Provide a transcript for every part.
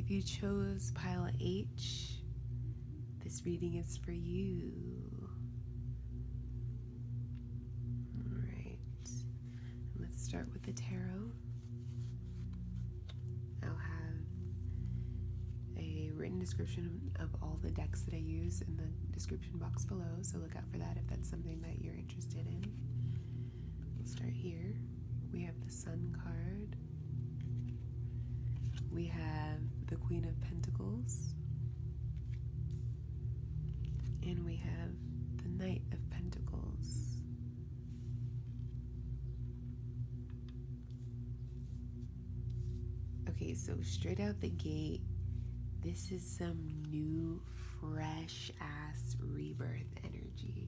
If you chose pile H, this reading is for you. All right. Let's start with the tarot. I'll have a written description of all the decks that I use in the description box below, so look out for that if that's something that you're interested in. We'll start here. We have the Sun card. We have the Queen of Pentacles. And we have the Knight of Pentacles. Okay, so straight out the gate, this is some new, fresh-ass rebirth energy.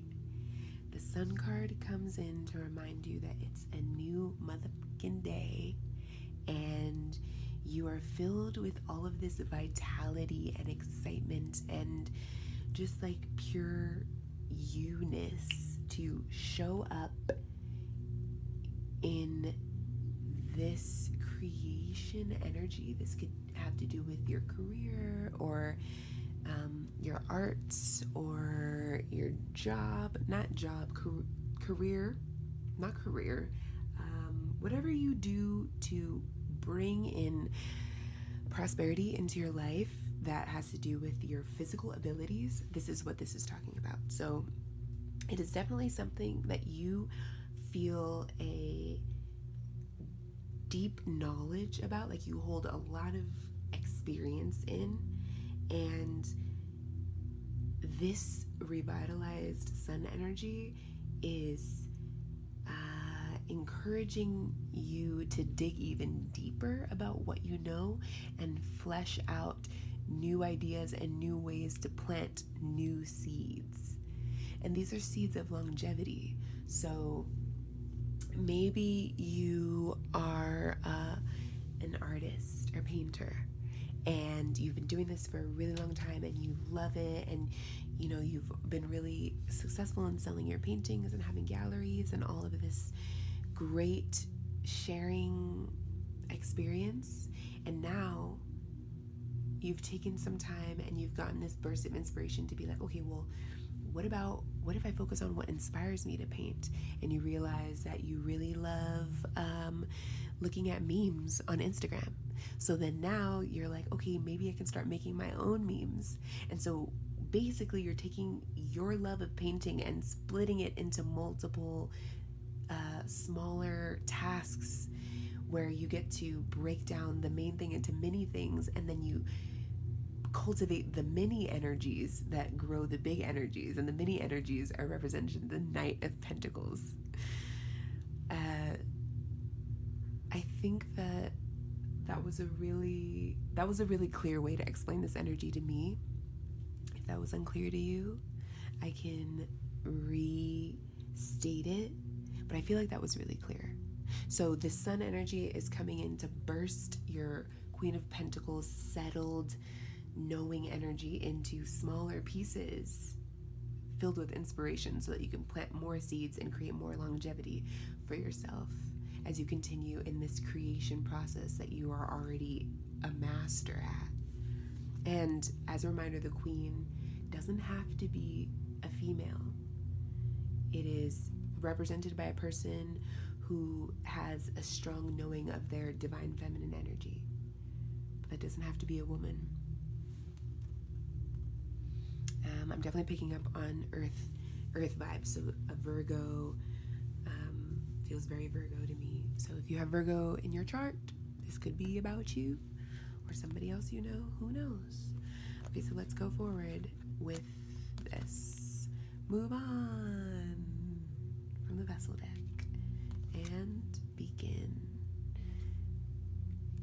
The Sun card comes in to remind you that it's a new motherfucking day, and you are filled with all of this vitality and excitement and just like pure you-ness to show up in this creation energy. This could have to do with your career or your arts or your job, career, whatever you do to bring in prosperity into your life that has to do with your physical abilities. This is what this is talking about. So it is definitely something that you feel a deep knowledge about, like you hold a lot of experience in, and this revitalized sun energy is encouraging you to dig even deeper about what you know and flesh out new ideas and new ways to plant new seeds. And these are seeds of longevity. So maybe you are an artist or painter, and you've been doing this for a really long time and you love it, and you know you've been really successful in selling your paintings and having galleries and all of this great sharing experience, and now you've taken some time and you've gotten this burst of inspiration to be like, okay, well, what if I focus on what inspires me to paint? And you realize that you really love looking at memes on Instagram. So then now you're like, okay, maybe I can start making my own memes. And so basically you're taking your love of painting and splitting it into multiple smaller tasks where you get to break down the main thing into many things, and then you cultivate the mini energies that grow the big energies, and the mini energies are represented in the Knight of Pentacles. I think that was a really clear way to explain this energy to me. If that was unclear to you, I can restate it, but I feel like that was really clear. So the sun energy is coming in to burst your Queen of Pentacles settled knowing energy into smaller pieces filled with inspiration so that you can plant more seeds and create more longevity for yourself as you continue in this creation process that you are already a master at. And as a reminder, the Queen doesn't have to be a female. It is represented by a person who has a strong knowing of their divine feminine energy. But that doesn't have to be a woman. I'm definitely picking up on earth vibes. So a Virgo feels very Virgo to me. So if you have Virgo in your chart, this could be about you or somebody else you know. Who knows? Okay, so let's go forward with this. Move on from the Vessel deck and begin.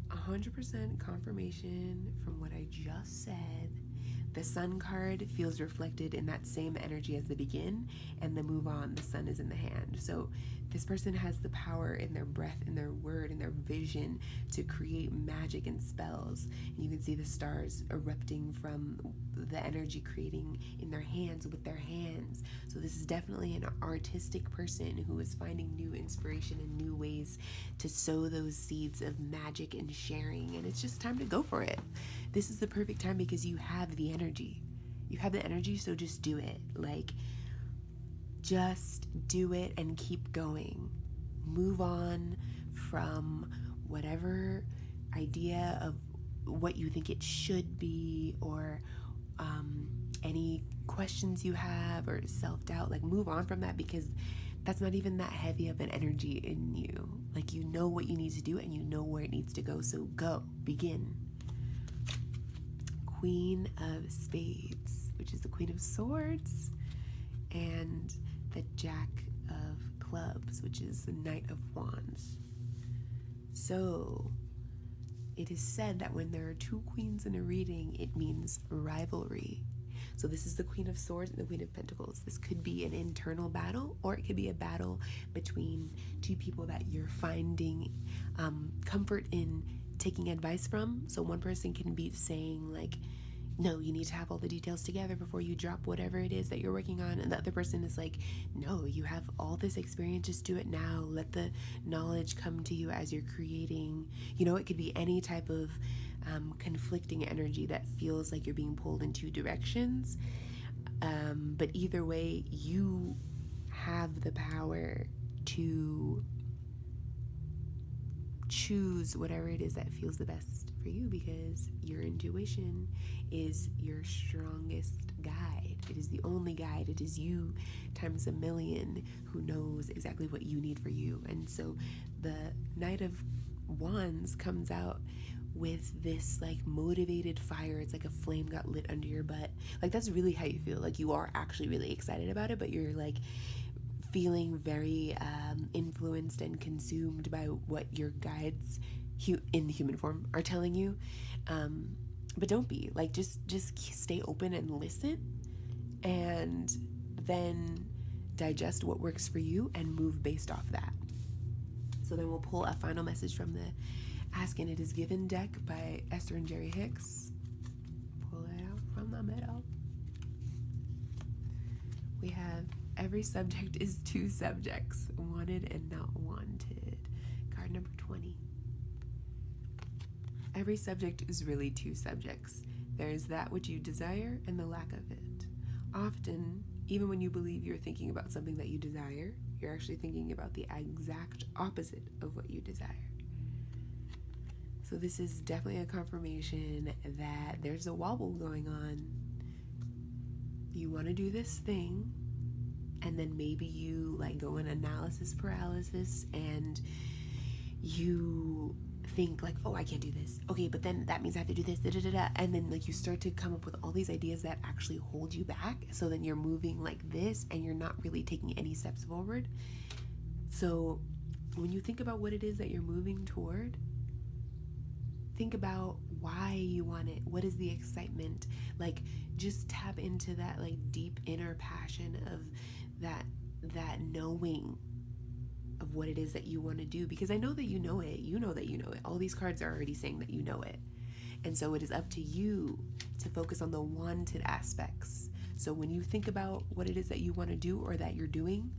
100% confirmation from what I just said. The Sun card feels reflected in that same energy as the begin, and the move on, the sun is in the hand. So this person has the power in their breath, in their word, in their vision to create magic and spells. And you can see the stars erupting from the energy creating in their hands with their hands. So this is definitely an artistic person who is finding new inspiration and new ways to sow those seeds of magic and sharing. And it's just time to go for it. this is the perfect time because you have the energy. You have the energy, so just do it. Like, just do it and keep going. Move on from whatever idea of what you think it should be, or any questions you have or self-doubt. Like, move on from that, because that's not even that heavy of an energy in you. Like, you know what you need to do and you know where it needs to go, so go, begin. Queen of Spades, which is the Queen of Swords, and the Jack of Clubs, which is the Knight of Wands. So it is said that when there are two queens in a reading, it means rivalry. So this is the Queen of Swords and the Queen of Pentacles. This could be an internal battle, or it could be a battle between two people that you're finding comfort in taking advice from. So one person can be saying, like, no, you need to have all the details together before you drop whatever it is that you're working on. And the other person is like, no, you have all this experience, just do it now. Let the knowledge come to you as you're creating. It could be any type of conflicting energy that feels like you're being pulled in two directions. But either way, you have the power to choose whatever it is that feels the best for you, because your intuition is your strongest guide. It is the only guide. It is you times a million who knows exactly what you need for you. And so the Knight of Wands comes out with this like motivated fire. It's like a flame got lit under your butt. Like, that's really how you feel. Like, you are actually really excited about it, but you're like feeling very influenced and consumed by what your guides in human form are telling you. But don't be like, just stay open and listen, and then digest what works for you and move based off that. So then we'll pull a final message from the Ask and It Is Given deck by Esther and Jerry Hicks. Pull it out from the middle. We have every subject is two subjects, wanted and not wanted. Card number 20. Every subject is really two subjects. There is that which you desire and the lack of it. Often, even when you believe you're thinking about something that you desire, you're actually thinking about the exact opposite of what you desire. So this is definitely a confirmation that there's a wobble going on. You want to do this thing, and then maybe you like go in analysis paralysis, and you think like, oh, I can't do this. Okay, but then that means I have to do this, and then like you start to come up with all these ideas that actually hold you back. So then you're moving like this, and you're not really taking any steps forward. So when you think about what it is that you're moving toward, think about why you want it. What is the excitement? Like, just tap into that like deep inner passion of that knowing of what it is that you want to do, because I know that you know it. You know that you know it. All these cards are already saying that you know it. And so it is up to you to focus on the wanted aspects. So when you think about what it is that you want to do or that you're doing,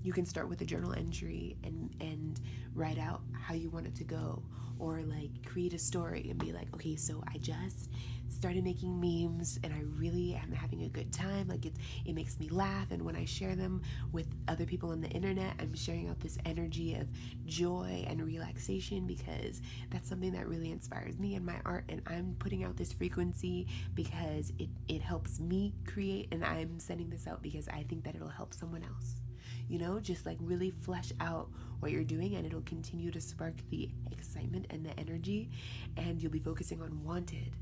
you can start with a journal entry and write out how you want it to go, or like create a story and be like, okay, so I just started making memes and I really am having a good time. Like, it makes me laugh, and when I share them with other people on the internet, I'm sharing out this energy of joy and relaxation, because that's something that really inspires me in my art, and I'm putting out this frequency because it helps me create, and I'm sending this out because I think that it'll help someone else. Just like really flesh out what you're doing, and it'll continue to spark the excitement and the energy, and you'll be focusing on wanted.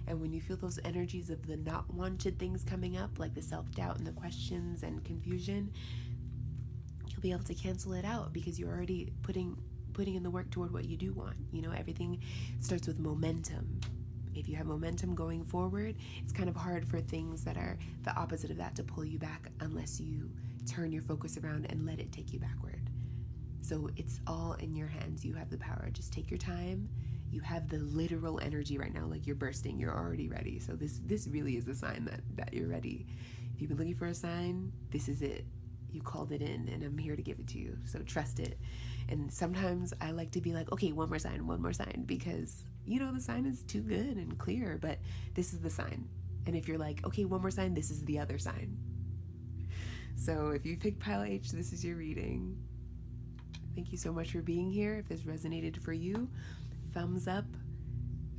And when you feel those energies of the not wanted things coming up, like the self-doubt and the questions and confusion, you'll be able to cancel it out, because you're already putting in the work toward what you do want. Everything starts with momentum. If you have momentum going forward, it's kind of hard for things that are the opposite of that to pull you back, unless you turn your focus around and let it take you backward. So it's all in your hands. You have the power. Just take your time. You have the literal energy right now, like you're bursting. You're already ready. So this really is a sign that you're ready. If you've been looking for a sign, this is it. You called it in, and I'm here to give it to you. So trust it. And sometimes I like to be like, okay, one more sign, because the sign is too good and clear, but this is the sign. And if you're like, okay, one more sign, this is the other sign. So if you picked pile H, this is your reading. Thank you so much for being here. If this resonated for you, thumbs up.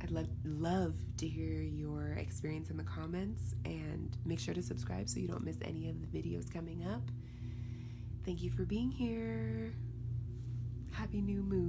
I'd love to hear your experience in the comments, and make sure to subscribe so you don't miss any of the videos coming up. Thank you for being here. Happy new moon.